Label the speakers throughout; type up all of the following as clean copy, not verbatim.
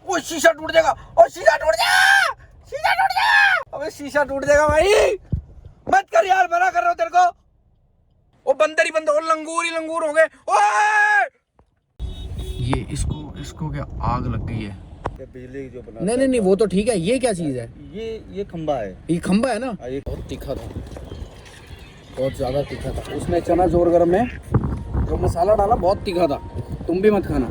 Speaker 1: वो शीशा टूट जाएगा, और शीशा टूट जाएगा, शीशा टूट जाएगा, अबे शीशा टूट जाएगा भाई, मत कर यार, मना कर रहा हूँ तेरे को। वो बंदर ही बंदर, और लंगूर ही लंगूर हो गए। ओए ये इसको क्या आग लग गई है?
Speaker 2: बिजली जो बना
Speaker 1: नहीं नहीं नहीं, वो तो ठीक है। ये क्या चीज है?
Speaker 2: ये खंबा है।
Speaker 1: ये खंबा है ना?
Speaker 2: ये
Speaker 1: बहुत तीखा था, बहुत ज्यादा तीखा था। उसमें चना जोर गरम में जो मसाला डाला बहुत तीखा था, तुम भी मत खाना।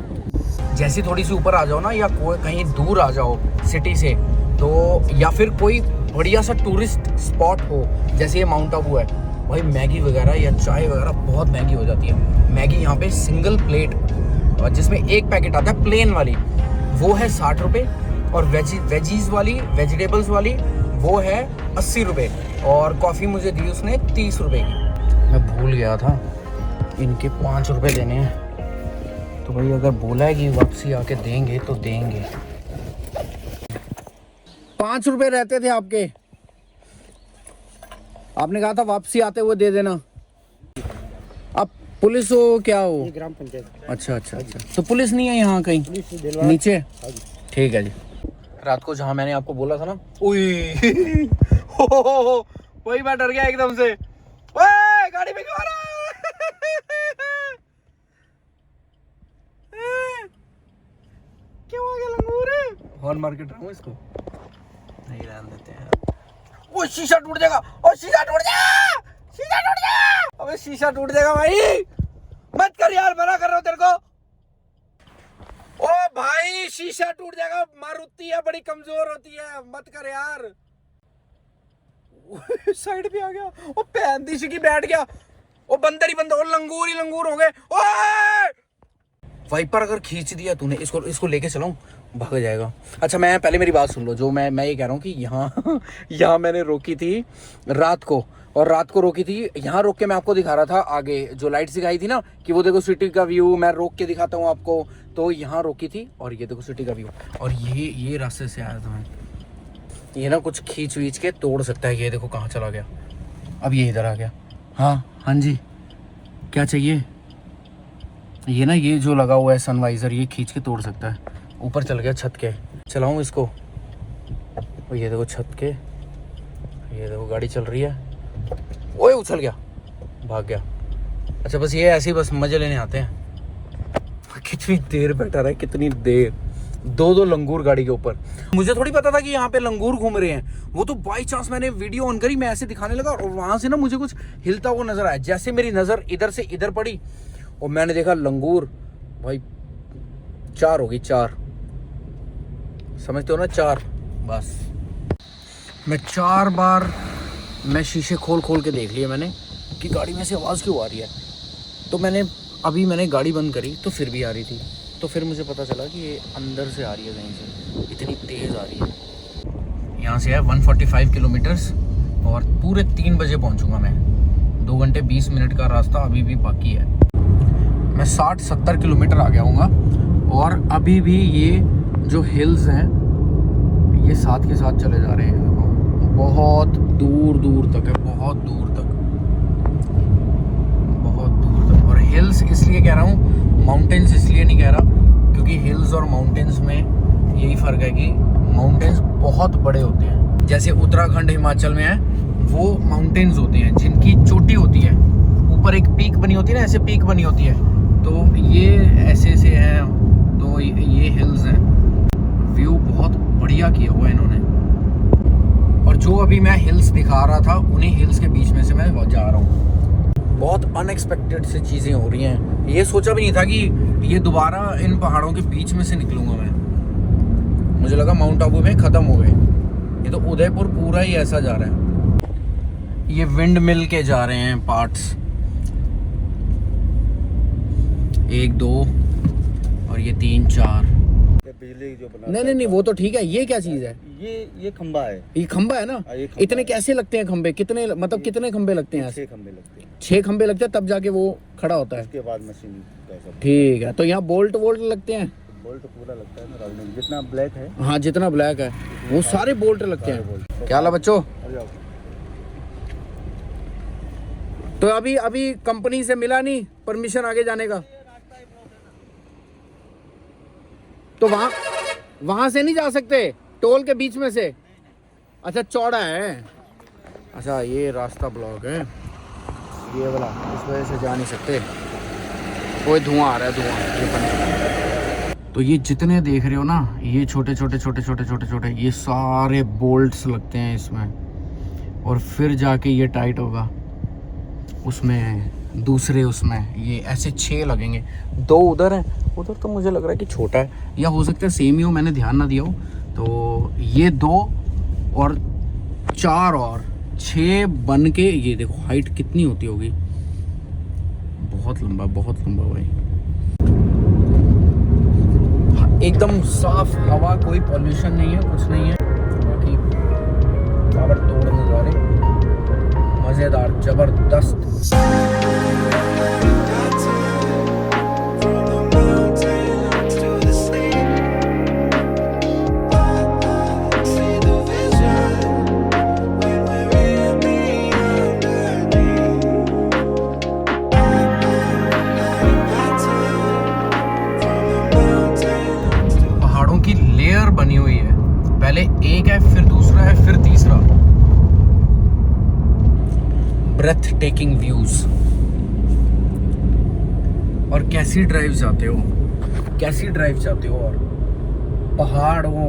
Speaker 1: जैसे थोड़ी सी ऊपर आ जाओ ना, या कोई कहीं दूर आ जाओ सिटी से, तो या फिर कोई बढ़िया सा टूरिस्ट स्पॉट हो, जैसे ये माउंट आबू है भाई, मैगी वगैरह या चाय वगैरह बहुत महंगी हो जाती है। मैगी यहाँ पे सिंगल प्लेट, जिसमें एक पैकेट आता है प्लेन वाली, वो है 60 रुपये, और वेजीज वाली, वेजिटेबल्स वाली, वो है 80 रुपये, और कॉफ़ी मुझे दी उसने 30 रुपये की। मैं भूल गया था इनके 5 रुपये देने हैं, तो भाई अगर बोला है कि वापसी आके देंगे तो देंगे। 5 रुपये रहते थे आपके, आपने कहा था वापसी आते हुए दे देना। अब पुलिस हो क्या हो?
Speaker 2: ग्राम पंचायत।
Speaker 1: अच्छा अच्छा अच्छा, तो पुलिस नहीं है यहाँ कहीं नीचे? ठीक है जी। रात को जहाँ मैंने आपको बोला था ना, हो वही मैं डर गया एकदम से। ओए गाड़ी में क्यों आ रहा है? क्यों आ गया लंगूर? हॉर्न मार के ड्रामो इसको नहीं रहने देते हैं। वो शीशा टूट जाएगा, और शीशा टूट जाएगा, शीशा टूट जाएगा, अबे शीशा टूट जाएगा भाई, मत कर यार, मना कर रहा हूँ तेरे को। ओ भाई शीशा टूट जाएगा, मारुति है बड़ी कमजोर होती है, मत कर यार। साइड पे आ गया, ओ पैंतीस की बैठ गया, ओ बंदर ही बंदर, और लंगूर ही लंगूर हो गए। ओए वाइपर अगर खींच दिया तूने, इसको लेके चलाऊं, भाग जाएगा। अच्छा मैं पहले मेरी बात सुन लो, जो मैं ये कह रहा हूँ कि यहाँ मैंने रोकी थी रात को, और रात को रोकी थी यहाँ, रोक के मैं आपको दिखा रहा था आगे जो लाइट्स दिखाई थी ना, कि वो देखो सिटी का व्यू, मैं रोक के दिखाता हूँ आपको, तो यहाँ रोकी थी, और ये देखो सिटी का व्यू, और ये रास्ते से आया था मैं। ये ना कुछ खींच वींच के तोड़ सकता है, ये देखो कहाँ चला गया, अब ये इधर आ गया। हाँ जी, क्या चाहिए? ये ना, ये जो लगा हुआ है सनवाइजर, ये खींच के तोड़ सकता है। ऊपर चल गया छत के, चलाऊँ इसको? और ये देखो छत के, ये देखो गाड़ी चल रही है, ओए उछल गया, भाग गया। अच्छा बस ये ऐसे ही बस मजे लेने आते हैं। कितनी देर बैठा रहा है, कितनी देर, दो लंगूर गाड़ी के ऊपर। मुझे थोड़ी पता था कि यहाँ पे लंगूर घूम रहे हैं, वो तो बाई चांस मैंने वीडियो ऑन करी, मैं ऐसे दिखाने लगा, और वहां से ना मुझे कुछ हिलता हुआ नजर आया। जैसे मेरी नजर इधर से इधर पड़ी, और मैंने देखा लंगूर, भाई 4 होगी, 4, समझते हो ना, 4। बस मैं 4 बार मैं शीशे खोल के देख लिए मैंने कि गाड़ी में से आवाज़ क्यों आ रही है। तो मैंने गाड़ी बंद करी तो फिर भी आ रही थी, तो फिर मुझे पता चला कि ये अंदर से आ रही है, कहीं से इतनी तेज़ आ रही है। यहाँ से है 145 किलोमीटर्स, और पूरे 3 बजे पहुँचूँगा मैं। 2 घंटे 20 मिनट का रास्ता अभी भी बाकी है। मैं 60-70 किलोमीटर आ गया हूँगा, और अभी भी ये जो हिल्स हैं ये साथ के साथ चले जा रहे हैं, बहुत दूर तक है, बहुत दूर तक। और हिल्स इसलिए कह रहा हूँ, माउंटेन्स इसलिए नहीं कह रहा, क्योंकि हिल्स और माउंटेन्स में यही फ़र्क है कि माउंटेन्स बहुत बड़े होते हैं। जैसे उत्तराखंड हिमाचल में है, वो माउंटेन्स होते हैं जिनकी चोटी होती है, ऊपर एक पीक बनी होती है ना, ऐसे पीक बनी होती है, तो ये ऐसे हैं, तो ये हिल्स हैं। व्यू बहुत बढ़िया किया हुआ है इन्होंने, और जो अभी मैं हिल्स दिखा रहा था, उन्हीं हिल्स के बीच में से मैं जा रहा हूँ। बहुत अनएक्सपेक्टेड से चीज़ें हो रही हैं, ये सोचा भी नहीं था कि ये दोबारा इन पहाड़ों के बीच में से निकलूँगा मैं। मुझे लगा माउंट आबू में ख़त्म हो गए, ये तो उदयपुर पूरा ही ऐसा जा रहा है। ये विंड मिल के जा रहे हैं पार्ट्स, 1 2 और ये 3 4।
Speaker 2: बिजली जो बना
Speaker 1: नहीं, वो तो ठीक है। ये क्या चीज है?
Speaker 2: ये खंबा है।
Speaker 1: ये खंबा है ना? इतने कैसे लगते हैं खंबे? कितने, मतलब कितने खंबे लगते हैं?
Speaker 2: 6 खंबे लगते हैं।
Speaker 1: 6 खंबे लगते हैं, तब जाके वो खड़ा होता है।
Speaker 2: उसके बाद मशीन का सब
Speaker 1: ठीक है। तो यहाँ बोल्ट लगते हैं?
Speaker 2: बोल्ट पूरा लगता है ना, राउंडिंग जितना ब्लैक है।
Speaker 1: हाँ, जितना ब्लैक है वो सारे बोल्ट लगते हैं। क्या हाल है बच्चों? तो अभी कंपनी से मिला नहीं परमिशन आगे जाने का? तो वहां से नहीं जा सकते, टोल के बीच में से। अच्छा चौड़ा है, अच्छा ये रास्ता ब्लॉक है ये वाला, इस वजह से जा नहीं सकते। कोई धुआं आ रहा है, धुआं ये बंद। तो ये जितने देख रहे हो ना, ये छोटे छोटे छोटे छोटे छोटे छोटे ये सारे बोल्ट्स लगते हैं इसमें, और फिर जाके ये टाइट होगा उसमें, दूसरे उसमें ये ऐसे 6 लगेंगे। 2 उधर हैं, उधर तो मुझे लग रहा है कि छोटा है, या हो सकता है सेम ही हो, मैंने ध्यान ना दिया हो। तो ये 2 और 4 और 6 बन के, ये देखो हाइट कितनी होती होगी, बहुत लंबा भाई। एकदम साफ हवा, कोई पॉल्यूशन नहीं है, कुछ नहीं है। बाकी ताबड़ तोड़ नज़ारे, मज़ेदार, ज़बरदस्त। पहाड़ों की लेयर बनी हुई है, पहले एक है, फिर दूसरा है, फिर तीसरा। Breathtaking views. और कैसी ड्राइव चाहते हो, कैसी ड्राइव चाहते हो। और पहाड़ हो,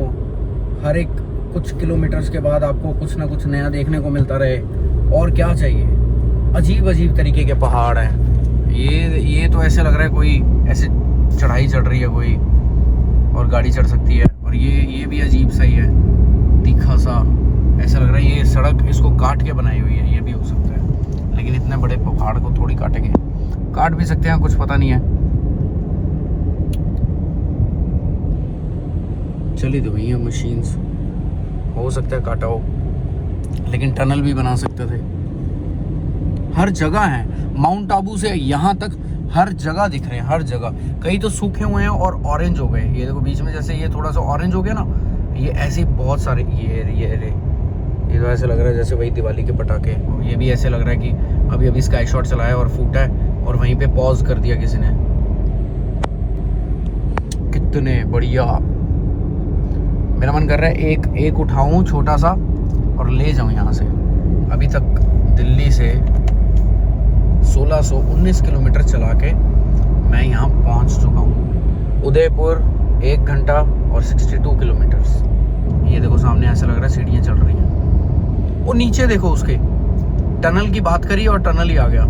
Speaker 1: हर एक कुछ किलोमीटर्स के बाद आपको कुछ ना कुछ नया देखने को मिलता रहे, और क्या चाहिए। अजीब अजीब तरीके के पहाड़ हैं। ये तो ऐसे लग रहा है कोई ऐसे चढ़ाई चढ़ रही है कोई, और गाड़ी चढ़ सकती है। और ये भी अजीब सा ही है, तीखा सा, ऐसा लग रहा है ये सड़क इसको काट के बनाई हुई है। ये भी हो सकता है, लेकिन इतने बड़े पहाड़ को थोड़ी काटेंगे, काट भी सकते हैं, कुछ पता नहीं है। चली तो भैया मशीन्स, हो सकता है काटा हो, लेकिन टनल भी बना सकते थे। हर जगह है, माउंट आबू से यहाँ तक हर जगह दिख रहे हैं, हर जगह। कई तो सूखे हुए हैं और ऑरेंज हो गए, ये देखो बीच में जैसे ये थोड़ा सा ऑरेंज हो गया ना, ये ऐसे बहुत सारे, ये तो ऐसे लग रहा है जैसे वही दिवाली के पटाखे। ये भी ऐसे लग रहा है कि अभी अभी स्काई शॉट चलाया और फूटा है, और वहीं पे पॉज कर दिया किसी ने। कितने बढ़िया, मेरा मन कर रहा है एक उठाऊं छोटा सा और ले जाऊं यहाँ से। अभी तक दिल्ली से 1619 किलोमीटर चला के मैं यहाँ पहुँच चुका हूँ। उदयपुर 1 घंटा और 62 किलोमीटर्स। ये देखो सामने ऐसा लग रहा है सीढ़ियाँ चल रही हैं। वो नीचे देखो, उसके टनल की बात करी और टनल ही आ गया।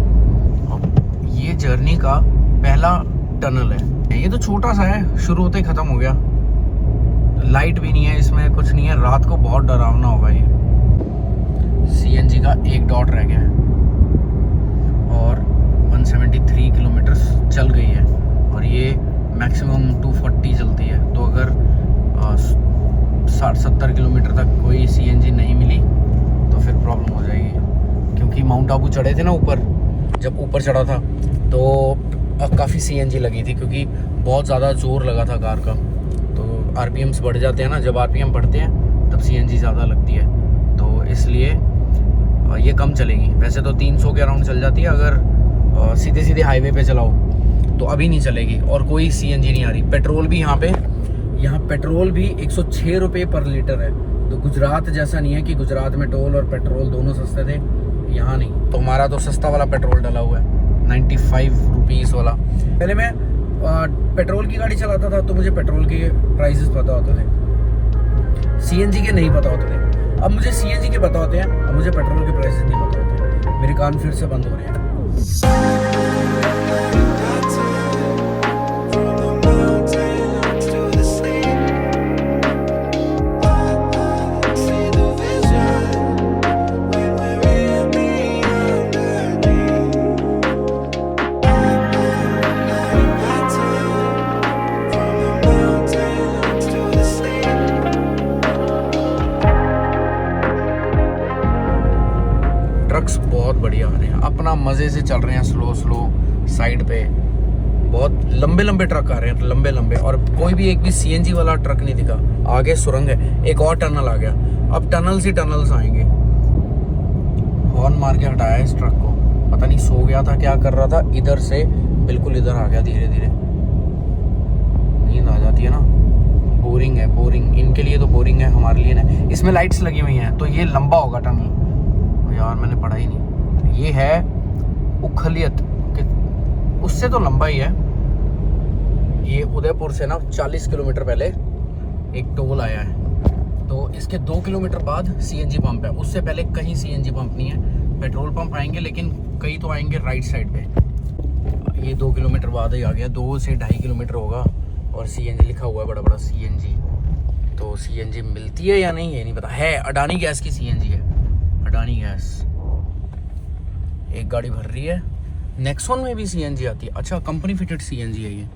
Speaker 1: ये जर्नी का पहला टनल है। ये तो छोटा सा है, शुरू होते ही ख़त्म हो गया। लाइट भी नहीं है इसमें, कुछ नहीं है। रात को बहुत डरावना होगा ये। सीएनजी का 1 डॉट रह गया है और 173 किलोमीटर चल गई है, और ये मैक्सिमम 240 चलती है। तो अगर 60-70 किलोमीटर तक कोई सीएनजी नहीं मिली तो फिर प्रॉब्लम हो जाएगी। क्योंकि माउंट आबू चढ़े थे ना ऊपर, जब ऊपर चढ़ा था तो काफ़ी सीएनजी लगी थी, क्योंकि बहुत ज़्यादा जोर लगा था कार का। तो आरपीएम्स बढ़ जाते हैं ना, जब आरपीएम बढ़ते हैं तब सीएनजी ज़्यादा लगती है, तो इसलिए ये कम चलेगी। वैसे तो 300 के अराउंड चल जाती है अगर सीधे सीधे हाईवे पे चलाओ, तो अभी नहीं चलेगी। और कोई सीएनजी नहीं आ रही। पेट्रोल भी यहाँ पेट्रोल भी 106 रुपये पर लीटर है। तो गुजरात जैसा नहीं है कि गुजरात में टोल और पेट्रोल दोनों सस्ते थे, यहाँ नहीं। तो हमारा तो सस्ता वाला पेट्रोल डला हुआ है, 95 रुपीज़ वाला। पहले मैं पेट्रोल की गाड़ी चलाता था तो मुझे पेट्रोल के प्राइसेस पता होते थे, सीएनजी के नहीं पता होते थे। अब मुझे सीएनजी के पता होते हैं, अब मुझे पेट्रोल के प्राइसेस नहीं पता होते। मेरे कान फिर से बंद हो रहे हैं। ट्रक्स बहुत बढ़िया आ रहे हैं, अपना मज़े से चल रहे हैं, स्लो साइड पे। बहुत लंबे लंबे ट्रक आ रहे हैं, लंबे लंबे। और कोई भी एक भी सीएनजी वाला ट्रक नहीं दिखा। आगे सुरंग है, एक और टनल आ गया। अब टनल्स ही टनल्स आएंगे। हॉर्न मार के हटाया इस ट्रक को, पता नहीं सो गया था, क्या कर रहा था। इधर से बिल्कुल इधर आ गया, धीरे धीरे। नींद आ जाती है ना, बोरिंग है, बोरिंग इनके लिए तो बोरिंग है, हमारे लिए ना। इसमें लाइट्स लगी हुई हैं तो ये लंबा होगा टनल। यार मैंने पढ़ा ही नहीं। ये है उखलियत, उससे तो लंबा ही है। ये उदयपुर से ना 40 किलोमीटर पहले एक टोल आया है, तो इसके 2 किलोमीटर बाद सीएनजी पंप है। उससे पहले कहीं सीएनजी पंप नहीं है। पेट्रोल पंप आएंगे लेकिन कई तो आएंगे राइट साइड पे। ये 2 किलोमीटर बाद ही आ गया, 2 से 2.5 किलोमीटर होगा। और सीएनजी लिखा हुआ है बड़ा बड़ा सीएनजी। तो सीएनजी मिलती है या नहीं ये नहीं पता है। अडानी गैस की सीएनजी है, अडानी गैस। एक गाड़ी भर रही है। नेक्सॉन में भी सीएनजी आती है। अच्छा, कंपनी फिटेड सीएनजी है ये।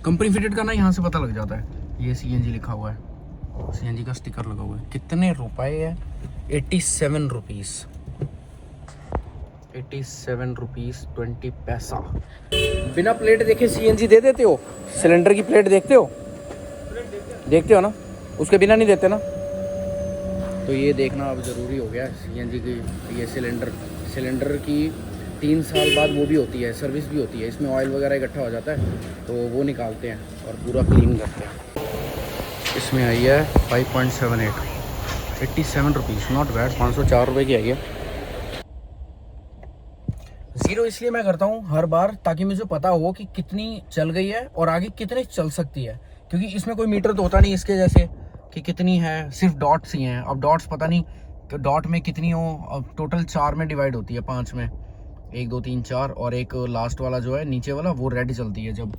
Speaker 1: कंपनी फिटेड का ना यहाँ से पता लग जाता है। ये सीएनजी लिखा हुआ है, सीएनजी का स्टिकर लगा हुआ है। कितने रुपए है? 87 रुपीज़, 87 रुपीज़ 20 पैसा। बिना प्लेट देखे सीएनजी दे देते हो? सिलेंडर की प्लेट देखते हो? देखते हो ना, उसके बिना नहीं देते ना। तो ये देखना अब ज़रूरी हो गया सीएनजी की। ये सिलेंडर की 3 साल बाद वो भी होती है, सर्विस भी होती है। इसमें ऑयल वगैरह इकट्ठा हो जाता है तो वो निकालते हैं और पूरा क्लीन करते हैं। इसमें आई है 5.78, 87 रुपीज़, नॉट बैड। 504 रुपये की आई है। ज़ीरो इसलिए मैं करता हूँ हर बार ताकि मुझे पता हो कि कितनी चल गई है और आगे कितनी चल सकती है, क्योंकि इसमें कोई मीटर तो होता नहीं इसके जैसे कि कितनी है, सिर्फ डॉट्स ही हैं। अब डॉट्स पता नहीं कि डॉट में कितनी हो। अब टोटल 4 में डिवाइड होती है, 5 में, 1 2 3 4, और एक लास्ट वाला जो है नीचे वाला वो रेड चलती है जब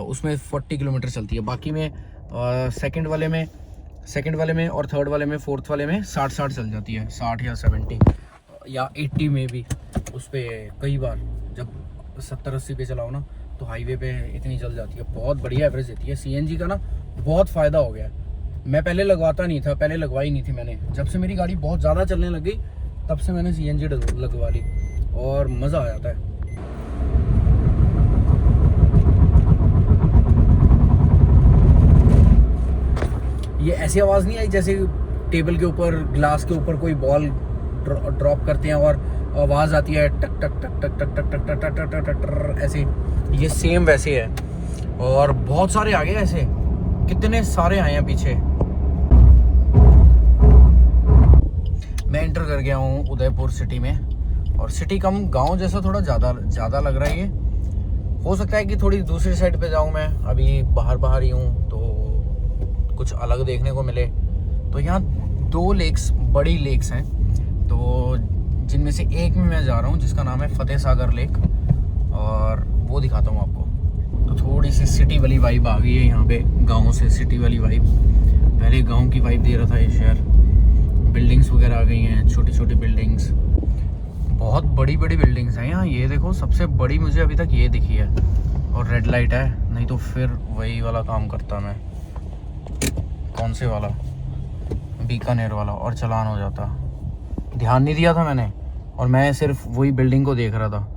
Speaker 1: उसमें 40 किलोमीटर चलती है। बाकी में सेकंड वाले में और थर्ड वाले में, फोर्थ वाले में 60 चल जाती है, 60 या 70 या 80 में भी। उस पर कई बार जब 70-80 पे चलाओ ना तो हाईवे पे इतनी चल जाती है। बहुत बढ़िया एवरेज देती है सीएनजी का ना। बहुत फ़ायदा हो गया। मैं पहले लगवाता नहीं था, पहले लगवाई नहीं थी मैंने। जब से मेरी गाड़ी बहुत ज़्यादा चलने लग गई तब से मैंने सीएनजी लगवा ली और मज़ा आ जाता है। ये ऐसी आवाज़ नहीं आई जैसे टेबल के ऊपर, ग्लास के ऊपर कोई बॉल ड्रॉप करते हैं और आवाज़ आती है टक टक टक टक टक टक टक टक टक टक टक टक ऐसे। ये सेम वैसे है। और बहुत सारे आ गए ऐसे, कितने सारे आए हैं पीछे। मैं एंटर कर गया हूँ उदयपुर सिटी में, और सिटी कम गांव जैसा थोड़ा ज़्यादा लग रहा है ये। हो सकता है कि थोड़ी दूसरी साइड पे जाऊँ मैं, अभी बाहर ही हूँ तो कुछ अलग देखने को मिले। तो यहाँ 2 लेक्स, बड़ी लेक्स हैं, तो जिनमें से एक में मैं जा रहा हूँ जिसका नाम है फतेह सागर लेक, और वो दिखाता हूँ आपको। तो थोड़ी सी सिटी वाली वाइब आ गई है यहाँ पे, गाँव से सिटी वाली वाइब। पहले गाँव की वाइब दे रहा था ये शहर। बिल्डिंग्स वगैरह आ गई हैं, छोटी छोटी बिल्डिंग्स, बहुत बड़ी बड़ी बिल्डिंग्स हैं यहाँ। ये देखो, सबसे बड़ी मुझे अभी तक ये दिखी है, और रेड लाइट है, नहीं तो फिर वही वाला काम करता मैं। कौन से वाला? बीकानेर वाला, और चालान हो जाता। ध्यान नहीं दिया था मैंने, और मैं सिर्फ वही बिल्डिंग को देख रहा था।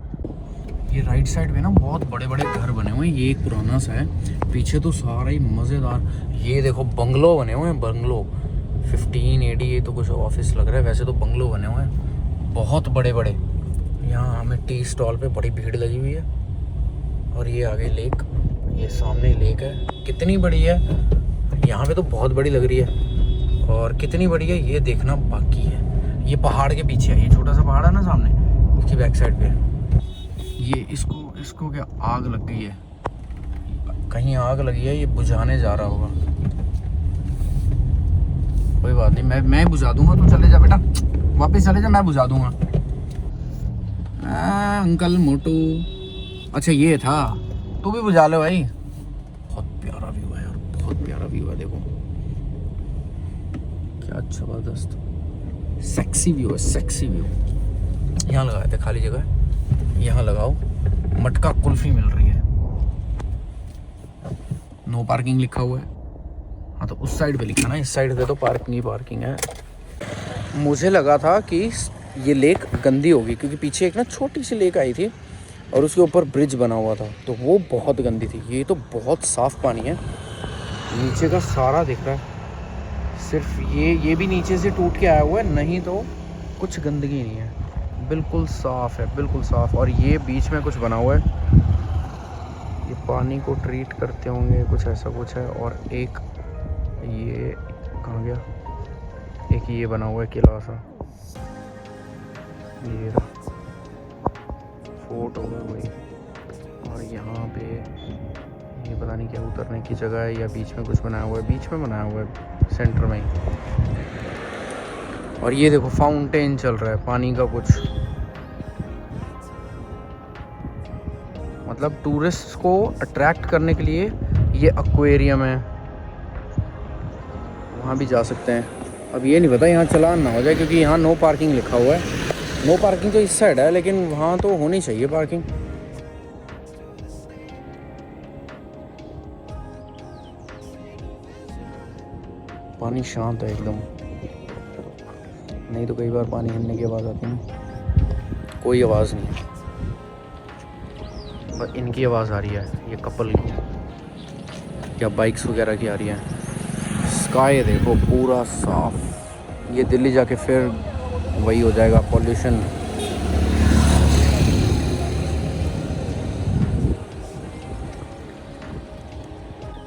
Speaker 1: ये राइट साइड पे ना बहुत बड़े बड़े घर बने हुए हैं। ये एक पुराना सा है, पीछे तो सारा ही मज़ेदार। ये देखो बंगलो बने हुए हैं, बंगलो 15 AD। ये तो कुछ ऑफिस लग रहा है, वैसे तो बंगलो बने हुए हैं बहुत बड़े बड़े। यहाँ हमें टी स्टॉल पे बड़ी भीड़ लगी हुई है। और ये आगे लेक, ये सामने लेक है, कितनी बड़ी है। यहाँ पे तो बहुत बड़ी लग रही है, और कितनी बड़ी है ये देखना बाकी है। ये पहाड़ के पीछे है, ये छोटा सा पहाड़ है ना सामने, इसकी बैक साइड पे। ये इसको क्या आग लग गई है, कहीं आग लगी है, ये बुझाने जा रहा होगा। कोई बात नहीं, मैं बुझा दूंगा, तू चले जा बेटा, वापस चले जा, मैं बुझा दूंगा। अंकल मोटू, अच्छा ये था, तू भी बुझा ले भाई। बहुत प्यारा व्यू है यार, बहुत प्यारा व्यू है। देखो क्या जबरदस्त सेक्सी व्यू है, सेक्सी व्यू। यहाँ लगाए थे खाली जगह, यहाँ लगाओ। मटका कुल्फी मिल रही है, नो पार्किंग लिखा हुआ है। हाँ तो उस साइड पे लिखा ना, इस साइड पे तो पार्किंग ही पार्किंग है। मुझे लगा था कि ये लेक गंदी होगी, क्योंकि पीछे एक ना छोटी सी लेक आई थी और उसके ऊपर ब्रिज बना हुआ था, तो वो बहुत गंदी थी। ये तो बहुत साफ़ पानी है, नीचे का सारा दिख रहा है। सिर्फ ये भी नीचे से टूट के आया हुआ है, नहीं तो कुछ गंदगी नहीं है, बिल्कुल साफ़ है, बिल्कुल साफ़। और ये बीच में कुछ बना हुआ है, ये पानी को ट्रीट करते होंगे, कुछ ऐसा कुछ है। और एक ये कहाँ गया? एक ये बना हुआ है किला सा, ये फोर्ट होगा वही। और यहाँ पे ये पता नहीं क्या उतरने की जगह है या बीच में कुछ बनाया हुआ है, बीच में बनाया हुआ है सेंटर में ही। और ये देखो फाउंटेन चल रहा है पानी का कुछ, मतलब टूरिस्ट को अट्रैक्ट करने के लिए ये एक्वेरियम है, वहाँ भी जा सकते हैं। अब ये नहीं पता यहाँ चलान ना हो जाए, क्योंकि यहाँ नो पार्किंग लिखा हुआ है। नो पार्किंग तो इस साइड है, लेकिन वहाँ तो होनी चाहिए पार्किंग। पानी शांत है एकदम, नहीं तो कई बार पानी हिलने की आवाज़ आती है। कोई आवाज़ नहीं है, बस इनकी आवाज़ आ रही है, ये कपल की या बाइक्स वगैरह की आ रही है। स्काई देखो पूरा साफ, ये दिल्ली जाके फिर वही हो जाएगा पॉल्यूशन।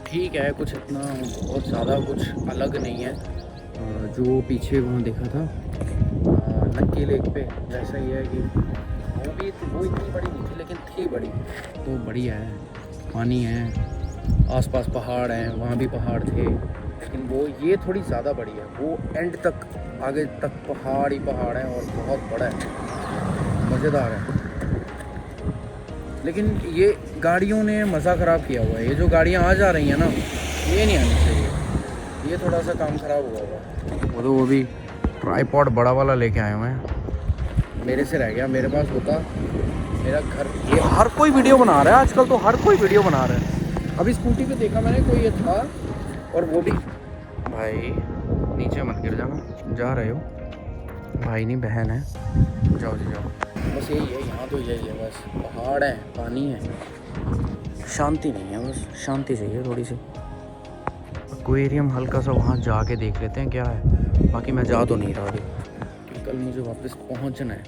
Speaker 1: ठीक है, कुछ इतना बहुत ज़्यादा कुछ अलग नहीं है। जो पीछे वहाँ देखा था नक्की लेक पे, वैसा ही है कि वो इतनी बड़ी नहीं थी, लेकिन थी बड़ी, तो बढ़िया है। पानी है, आसपास पहाड़ हैं, वहाँ भी पहाड़ थे, लेकिन वो ये थोड़ी ज़्यादा बड़ी है। वो एंड तक आगे तक पहाड़ ही पहाड़ है और बहुत बड़ा है, मज़ेदार है। लेकिन ये गाड़ियों ने मज़ा ख़राब किया हुआ है। ये जो गाड़ियाँ आ जा रही हैं ना, ये नहीं आनी चाहिए, ये थोड़ा सा काम ख़राब हुआ हुआ। वो भी ट्राईपॉड बड़ा वाला लेके आए हुए हैं, मेरे से रह गया, मेरे पास होता मेरा घर। ये हर कोई वीडियो बना रहा है आजकल, तो हर कोई वीडियो बना रहा है। अभी स्कूटी पे देखा मैंने, कोई ये था, और वो भी भाई नीचे मत गिर जाना, जा रहे हो भाई, नहीं बहन है, जाओ जी जाओ। बस यही है, यहाँ तो यही है, बस पहाड़ है, पानी है, शांति नहीं है, बस शांति चाहिए थोड़ी सी। एक्वेरियम हल्का सा वहाँ जाके देख लेते हैं क्या है, बाकी मैं जा तो नहीं रहा अभी, क्योंकि कल मुझे वापस पहुँचना है।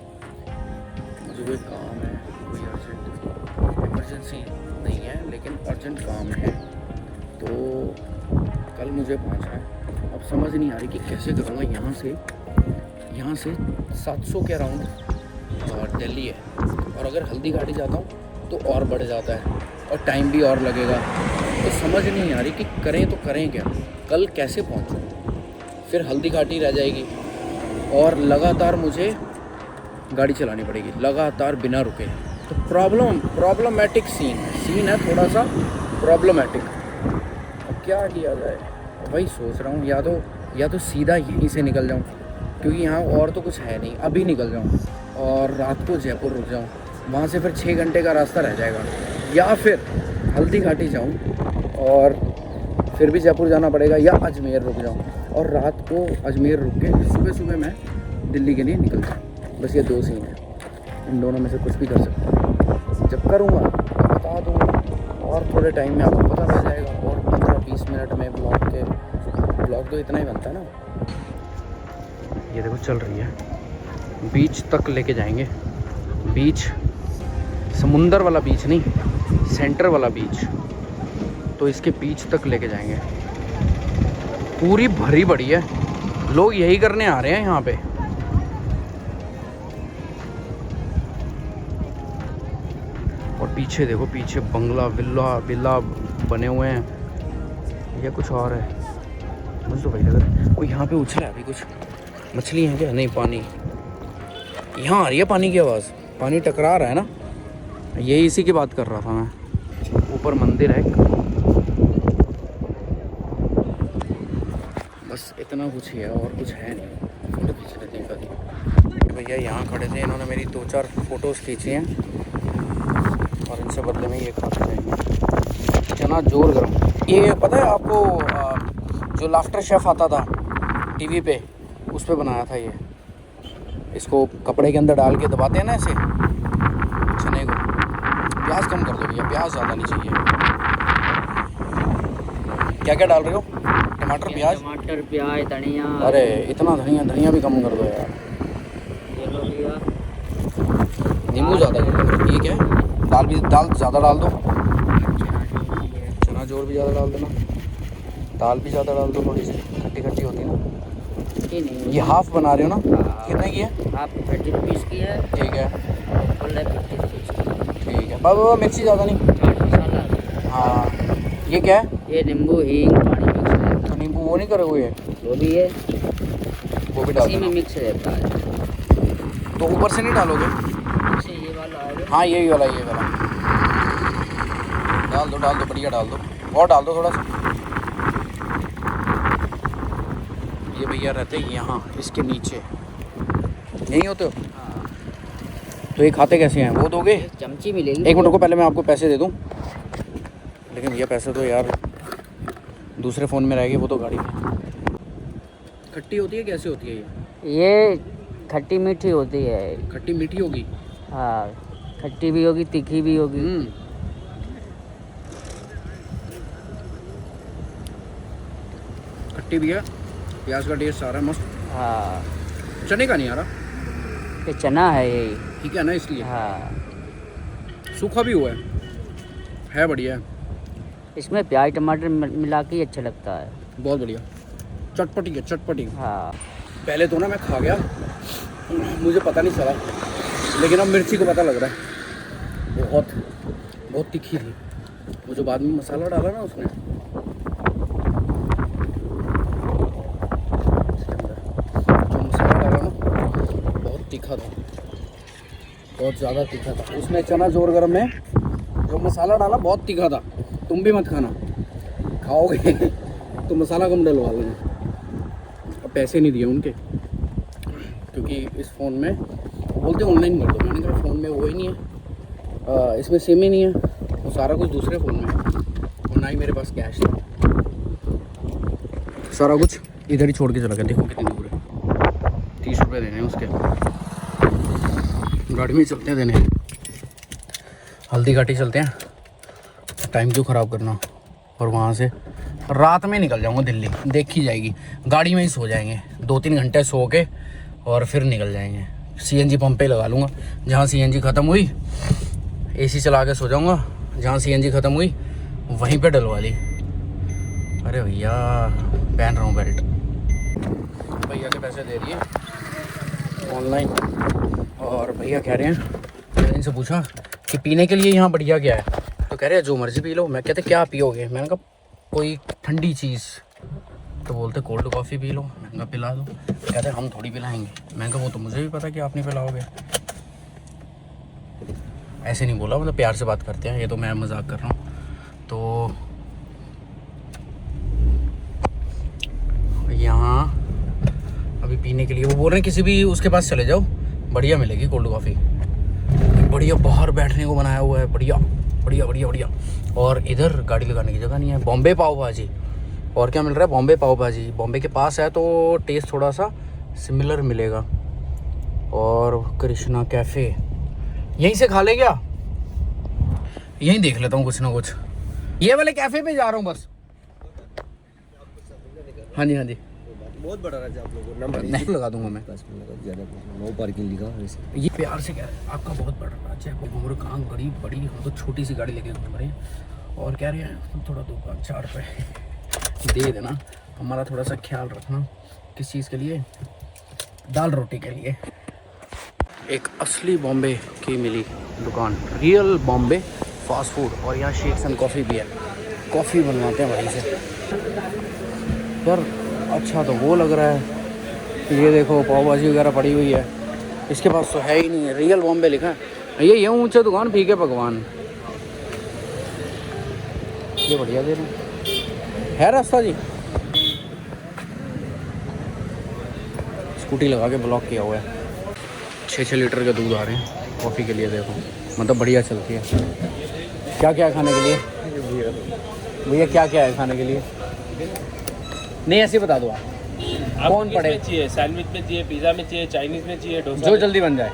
Speaker 1: मुझे कोई काम है, कोई अर्जेंट इमरजेंसी नहीं है, लेकिन अर्जेंट काम है, तो कल मुझे पहुँचना है। अब समझ नहीं आ रही कि कैसे करूँगा। यहाँ से 700 के अराउंड और दिल्ली है, और अगर हल्दी घाटी जाता हूँ तो और बढ़ जाता है और टाइम भी और लगेगा। तो समझ नहीं आ रही कि करें तो करें क्या, कल कैसे पहुँचूँ। फिर हल्दी घाटी रह जाएगी और लगातार मुझे गाड़ी चलानी पड़ेगी, लगातार बिना रुके। तो प्रॉब्लमेटिक सीन है, थोड़ा सा प्रॉब्लमेटिक। अब क्या किया जाए, वही सोच रहा हूँ, या तो सीधा यहीं से निकल जाऊँ, क्योंकि यहाँ और तो कुछ है नहीं, अभी निकल जाऊँ और रात को जयपुर रुक जाऊँ, वहाँ से फिर 6 घंटे का रास्ता रह जाएगा, या फिर हल्दी घाटी जाऊँ और फिर भी जयपुर जाना पड़ेगा, या अजमेर रुक जाऊँ और रात को अजमेर रुक के सुबह मैं दिल्ली के लिए निकल जाऊँ। बस ये 2 सीन है, इन दोनों में से कुछ भी कर सकता हूँ। जब करूँगा बता दूँगा, और थोड़े टाइम में आपको पता लग जाएगा, और 15-20 मिनट में ब्लॉग तो इतना ही बनता है ना। ये देखो चल रही है, बीच तक लेके जाएंगे, बीच समुंदर वाला बीच नहीं, सेंटर वाला बीच, तो इसके बीच तक लेके जाएंगे। पूरी भरी पड़ी है, लोग यही करने आ रहे हैं यहाँ पे। और पीछे देखो, पीछे बंगला विला बने हुए हैं, या कुछ और है मुझे तो वही लग रहा है। वो यहाँ पे उछला है अभी, कुछ मछली है क्या? नहीं, पानी यहाँ आ रही है, पानी की आवाज़, पानी टकरा रहा है ना, यही इसी की बात कर रहा था मैं। ऊपर मंदिर है, बस इतना कुछ ही है और कुछ है नहीं। फोटो खींच लेते हैं कभी। भैया यहाँ खड़े थे, इन्होंने मेरी 2-4 फ़ोटोज़ खींची हैं और इनसे बदले में ये खाते जाएंगे चना जोर गरम। ये पता है आपको, जो लाफ्टर शेफ़ आता था टीवी पे, उस पे बनाया था ये। इसको कपड़े के अंदर डाल के दबाते हैं ना ऐसे चने को। प्याज कम कर दो भैया, प्याज ज़्यादा नहीं चाहिए। क्या क्या डाल रहे हो? टमाटर प्याज धनिया। अरे इतना धनिया भी कम कर दो यार। नींबू ज़्यादा कर दो। ठीक है, दाल ज़्यादा डाल दो, चना जोर भी ज़्यादा डाल देना। दाल भी ज़्यादा डाल दो, थोड़ी सी खट्टी खट्टी होती है ना।
Speaker 3: ये नहीं,
Speaker 1: ये हाफ बना रहे हो ना?
Speaker 3: हाँ।
Speaker 1: कितने की है?
Speaker 3: आप 30 रुपीज़ की है,
Speaker 1: ठीक है
Speaker 3: फुल है 50 रुपीज़ की।
Speaker 1: ठीक है। बाबा मिर्ची ज़्यादा नहीं।
Speaker 3: चाट मसाला,
Speaker 1: हाँ ये क्या है?
Speaker 3: ये नींबू हींग पानी मिक्स रहता
Speaker 1: तो नींबू वो नहीं करोगे ये?
Speaker 3: है, वो भी है,
Speaker 1: वो भी डाल
Speaker 3: इसी में
Speaker 1: देना।
Speaker 3: मिक्स रहता है।
Speaker 1: तो ऊपर से नहीं डालोगे?
Speaker 3: जैसे ये वाला आएगा,
Speaker 1: हाँ यही वाला, ये वाला डाल दो बढ़िया डाल दो, और डाल दो थोड़ा सा। ये भैया रहते हैं यहाँ इसके नीचे, यहीं होते हो?
Speaker 3: हाँ,
Speaker 1: तो ये खाते कैसे हैं, वो दोगे?
Speaker 3: एक चमची मिलेगी।
Speaker 1: एक मिनट को, पहले मैं आपको पैसे दे दूँ। लेकिन भैया पैसे तो यार दूसरे फ़ोन में रहेंगे, वो तो गाड़ी में। खट्टी होती है, कैसे होती है
Speaker 3: ये खट्टी मीठी होती है।
Speaker 1: खट्टी मीठी होगी?
Speaker 3: हाँ, खट्टी भी होगी, तीखी भी होगी।
Speaker 1: खट्टी भी है, प्याज का टेस्ट आ रहा है मस्त।
Speaker 3: हाँ,
Speaker 1: चने का नहीं आ रहा,
Speaker 3: ये चना है यही।
Speaker 1: ठीक है ना, इसलिए।
Speaker 3: हाँ,
Speaker 1: सूखा भी हुआ है बढ़िया है।
Speaker 3: इसमें प्याज टमाटर मिला के ही अच्छा लगता है।
Speaker 1: बहुत बढ़िया, चटपटी है चटपटी।
Speaker 3: हाँ,
Speaker 1: पहले तो ना मैं खा गया, मुझे पता नहीं चला, लेकिन अब मिर्ची को पता लग रहा है। बहुत बहुत तीखी थी। वो जो बाद में मसाला डाला ना उसने, जो मसाला डाला ना बहुत तीखा था, बहुत ज़्यादा तीखा था। उसमें चना जोर गरम में जो मसाला डाला बहुत तीखा था। तुम भी मत खाना, खाओगे तो मसाला कम डलवा लेना। अब पैसे नहीं दिए उनके, क्योंकि इस फ़ोन में बोलते ऑनलाइन कर दो। मैंने कहा फ़ोन में वो ही नहीं है, इसमें सिम ही नहीं है, वो सारा कुछ दूसरे फ़ोन में है, और ना ही मेरे पास कैश है। सारा कुछ इधर ही छोड़ के चला गया। देखो कितनी दूर है, 30 रुपये देने हैं उसके, गाड़ी में चलते हैं देने। हल्दी घाटी चलते हैं, टाइम क्यों ख़राब करना। और वहाँ से रात में निकल जाऊँगा दिल्ली, देखी जाएगी। गाड़ी में ही सो जाएंगे 2-3 घंटे सो के, और फिर निकल जाएंगे। सीएनजी पंप पे लगा लूँगा, जहाँ सीएनजी ख़त्म हुई एसी चला के सो जाऊँगा, जहाँ सीएनजी ख़त्म हुई वहीं पे डलवा ली। अरे भैया पहन रहा हूँ बेल्ट। भैया के पैसे दे दिए ऑनलाइन, और भैया कह रहे हैं, मैंने इनसे पूछा कि पीने के लिए यहाँ बढ़िया क्या है, तो कह रहे हैं जो मर्ज़ी पी लो। मैं कहते क्या पियोगे? मैंने कहा कोई ठंडी चीज़, तो बोलते कोल्ड कॉफ़ी पी लो। मैंने कहा पिला दो। कहते हम थोड़ी पिलाएंगे। मैंने कहा वो तो मुझे भी पता कि आप नहीं पिलाओगे। ऐसे नहीं बोला, मतलब प्यार से बात करते हैं, ये तो मैं मजाक कर रहा हूँ। तो यहाँ अभी पीने के लिए वो बोल रहे हैं किसी भी उसके पास चले जाओ, बढ़िया मिलेगी कोल्ड कॉफ़ी, बढ़िया बाहर बैठने को बनाया हुआ है, बढ़िया बढ़िया बढ़िया बढ़िया। और इधर गाड़ी लगाने की जगह नहीं है। बॉम्बे पाव भाजी, और क्या मिल रहा है? बॉम्बे पाव भाजी। बॉम्बे के पास है तो टेस्ट थोड़ा सा सिमिलर मिलेगा। और कृष्णा कैफ़े, यहीं से खा ले क्या? यहीं देख लेता हूँ कुछ ना कुछ। ये वाले कैफ़े पे जा रहा हूँ बस। हाँ जी हाँ जी,
Speaker 2: बहुत बड़ा राजा आप लोगों को
Speaker 1: नहीं लगा दूंगा मैं।
Speaker 2: ज़्यादा नो पार्किंग लिखा वैसे।
Speaker 1: ये प्यार से कह रहे हैं आपका बहुत बड़ा राज्य है, घूम रहे कहाँ गरीब बड़ी, हम तो छोटी सी गाड़ी लेके घूम रहे हैं। और कह रहे हैं तुम थोड़ा 2-4 रुपये दे देना, हमारा थोड़ा सा ख्याल रखना। किस चीज़ के लिए? दाल रोटी के लिए। एक असली बॉम्बे की मिली दुकान, रियल बॉम्बे फास्ट फूड, और यहाँ शेक्स एंड कॉफ़ी भी है। कॉफ़ी बनवाते हैं वहीं से यार। अच्छा तो वो लग रहा है, ये देखो पाव भाजी वगैरह पड़ी हुई है, इसके पास तो है ही नहीं है। रियल बॉम्बे लिखा है। ये ऊंचे दुकान फीके पकवान, ये बढ़िया दे रहे है रास्ता जी। स्कूटी लगा के ब्लॉक किया हुआ है। 6-6 लीटर के दूध आ रहे हैं कॉफ़ी के लिए, देखो मतलब बढ़िया चलती है। क्या क्या है खाने के लिए भैया? क्या क्या है खाने के लिए? नहीं ऐसे बता दो आप कौन पड़े
Speaker 4: चाहिए, सैंडविच में चाहिए, पिज़्ज़ा में चाहिए, चाइनीज़ में चाहिए, डोसा
Speaker 1: जो जल्दी बन जाए।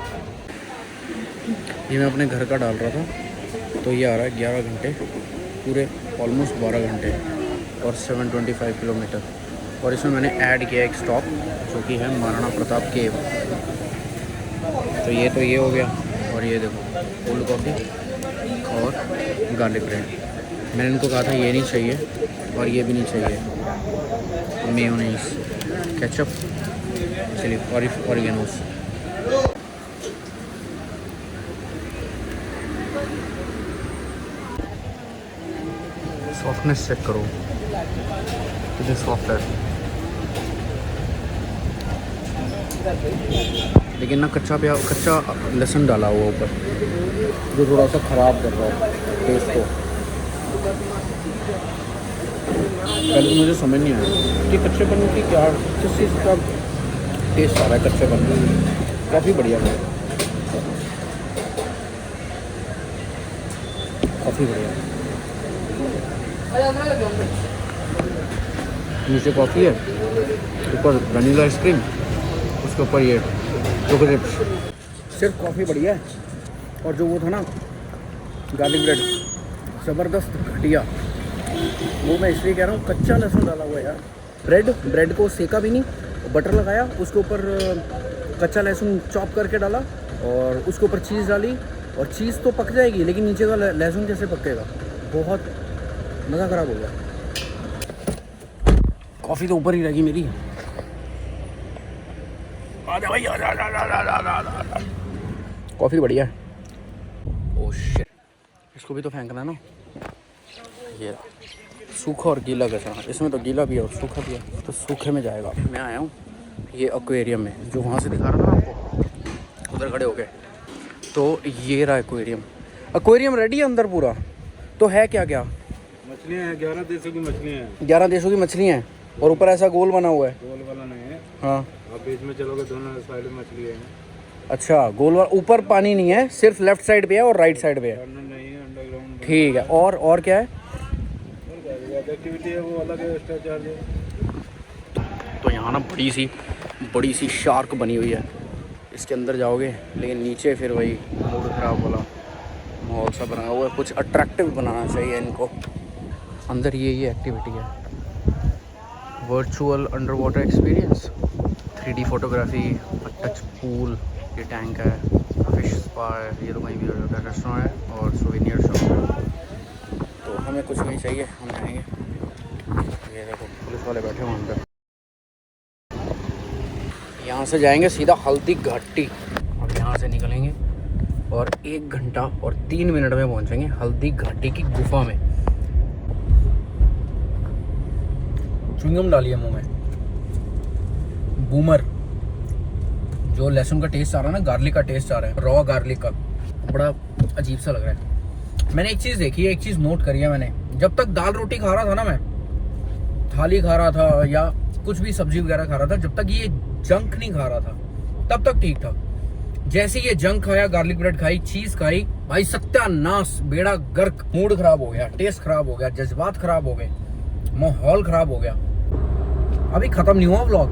Speaker 1: ये मैं अपने घर का डाल रहा था, तो ये आ रहा है 11 घंटे पूरे, ऑलमोस्ट 12 घंटे और 725 किलोमीटर। और इसमें मैंने ऐड किया एक स्टॉप जो कि है महाराणा प्रताप केव। तो ये हो गया। और ये देखो कोल्ड कॉफ़ी और गार्लिक ब्रेड। मैंने इनको कहा था ये नहीं चाहिए और ये भी नहीं चाहिए, mayonnaise, ketchup, chilli oreganos. Softness check करो कितनी सॉफ्ट है, लेकिन ना कच्चा लहसुन डाला हुआ ऊपर जो थोड़ा सा ख़राब कर रहा है टेस्ट को। पहले तो मुझे समझ नहीं आया कि कच्चेपन की क्या, किस चीज़ का टेस्ट आ रहा है कच्चेपन में। काफ़ी बढ़िया है, काफ़ी बढ़िया। नीचे कॉफ़ी है, ऊपर वनीला आइसक्रीम, उसके ऊपर ये चॉकलेट। सिर्फ कॉफ़ी बढ़िया है, और जो वो था ना गार्लिक ब्रेड, ज़बरदस्त घटिया। वो मैं इसलिए कह रहा हूँ, कच्चा लहसुन डाला हुआ है यार। ब्रेड को सेका भी नहीं, बटर लगाया, उसके ऊपर कच्चा लहसुन चॉप करके डाला, और उसके ऊपर चीज़ डाली, और चीज़ तो पक जाएगी लेकिन नीचे का लहसुन कैसे पकेगा, बहुत मज़ा ख़राब हो गया। कॉफ़ी तो ऊपर ही रहेगी मेरी। आजा भाई, आजा। कॉफ़ी बढ़िया है। ओह शिट, इसको भी तो फेंकना है ना। ये सूखा और गीला कचरा, इसमें तो गीला भी है और सूखा भी है, तो सूखे में जाएगा। मैं आया हूँ ये एक्वेरियम में, जो वहाँ से दिखा रहा था आपको, उधर खड़े हो गए। तो ये रहा एक्वेरियम रेडी है अंदर पूरा। तो है क्या क्या
Speaker 5: मछलियाँ हैं, 11 देशों की मछलियाँ हैं।
Speaker 1: 11 देशों की मछलियाँ हैं, और ऊपर ऐसा गोल बना हुआ है।
Speaker 5: गोल वाला नहीं है,
Speaker 1: हाँ
Speaker 5: आप बीच में चलोगे दोनों साइड में मछली है।
Speaker 1: अच्छा, गोल वाला ऊपर पानी नहीं है, सिर्फ लेफ्ट साइड पे है और राइट साइड पे है।
Speaker 5: अंदर नहीं है, अंडरग्राउंड।
Speaker 1: ठीक है, और क्या है?
Speaker 5: एक्टिविटी है वो अलग है, एक्स्ट्रा चार्ज है।
Speaker 1: तो यहाँ ना बड़ी सी शार्क बनी हुई है, इसके अंदर जाओगे, लेकिन नीचे फिर वही मूड खराब वाला माहौल सा बना हुआ है। कुछ अट्रैक्टिव बनाना चाहिए इनको। अंदर ये एक्टिविटी है, virtual under water experience, 3D photography, touch pool, ये टैंक है, फिश स्पा है, ये तो कहीं भी रेस्टोरेंट है, और सोवेनियर शॉप है। तो हमें कुछ नहीं चाहिए, हम जाएंगे। ये देखो पुलिस वाले बैठे हुए अंदर। यहाँ से जाएंगे सीधा हल्दी घाटी। अब यहाँ से निकलेंगे और 1 घंटा और 3 मिनट में पहुँचेंगे हल्दी घाटी की गुफा में। च्युइंगम डालिए मुंह में, बूमर। जो लहसुन का टेस्ट आ रहा है ना, गार्लिक का टेस्ट आ रहा है, रॉ गार्लिक का, बड़ा अजीब सा लग रहा है। मैंने एक चीज़ देखी है, एक चीज़ नोट करी है मैंने। जब तक दाल रोटी खा रहा था ना, मैं थाली खा रहा था या कुछ भी सब्जी वगैरह खा रहा था, जब तक ये जंक नहीं खा रहा था तब तक ठीक था। जैसे ये जंक खाया, गार्लिक ब्रेड खाई, चीज़ खाई, भाई सत्यानाश, बेड़ा गर्क, मूड खराब हो गया, टेस्ट खराब हो गया, जज्बात खराब हो गए, माहौल खराब हो गया। अभी खत्म नहीं हुआ व्लॉग।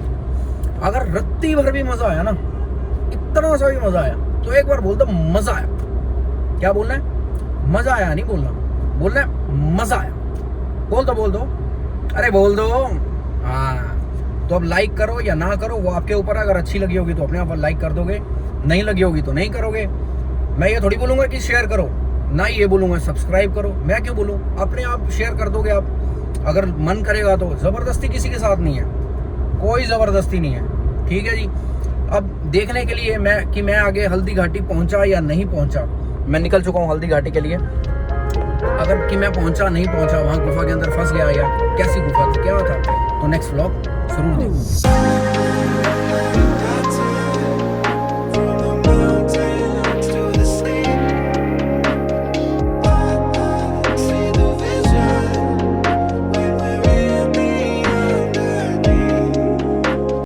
Speaker 1: अगर रत्ती भर भी मजा आया ना, इतना सा भी मजा आया, तो एक बार बोल दो मजा आया। क्या बोलना है? मजा आया नहीं बोलना, बोलना है मजा आया। बोल दो, अरे बोल दो। हाँ, तो अब लाइक करो या ना करो वो आपके ऊपर है। अगर अच्छी लगी होगी तो अपने आप लाइक कर दोगे, नहीं लगी होगी तो नहीं करोगे। मैं ये थोड़ी बोलूँगा कि शेयर करो, ना ये बोलूँगा सब्सक्राइब करो। मैं क्यों बोलूँ? अपने आप शेयर कर दोगे आप, अगर मन करेगा तो। ज़बरदस्ती किसी के साथ नहीं है, कोई ज़बरदस्ती नहीं है, ठीक है जी। अब देखने के लिए कि मैं आगे हल्दी घाटी पहुंचा या नहीं पहुंचा, मैं निकल चुका हूं हल्दी घाटी के लिए। अगर कि मैं पहुंचा नहीं पहुंचा, वहां गुफा के अंदर फंस गया या कैसी गुफा थी, क्या था, तो नेक्स्ट व्लॉग जरूर देखो।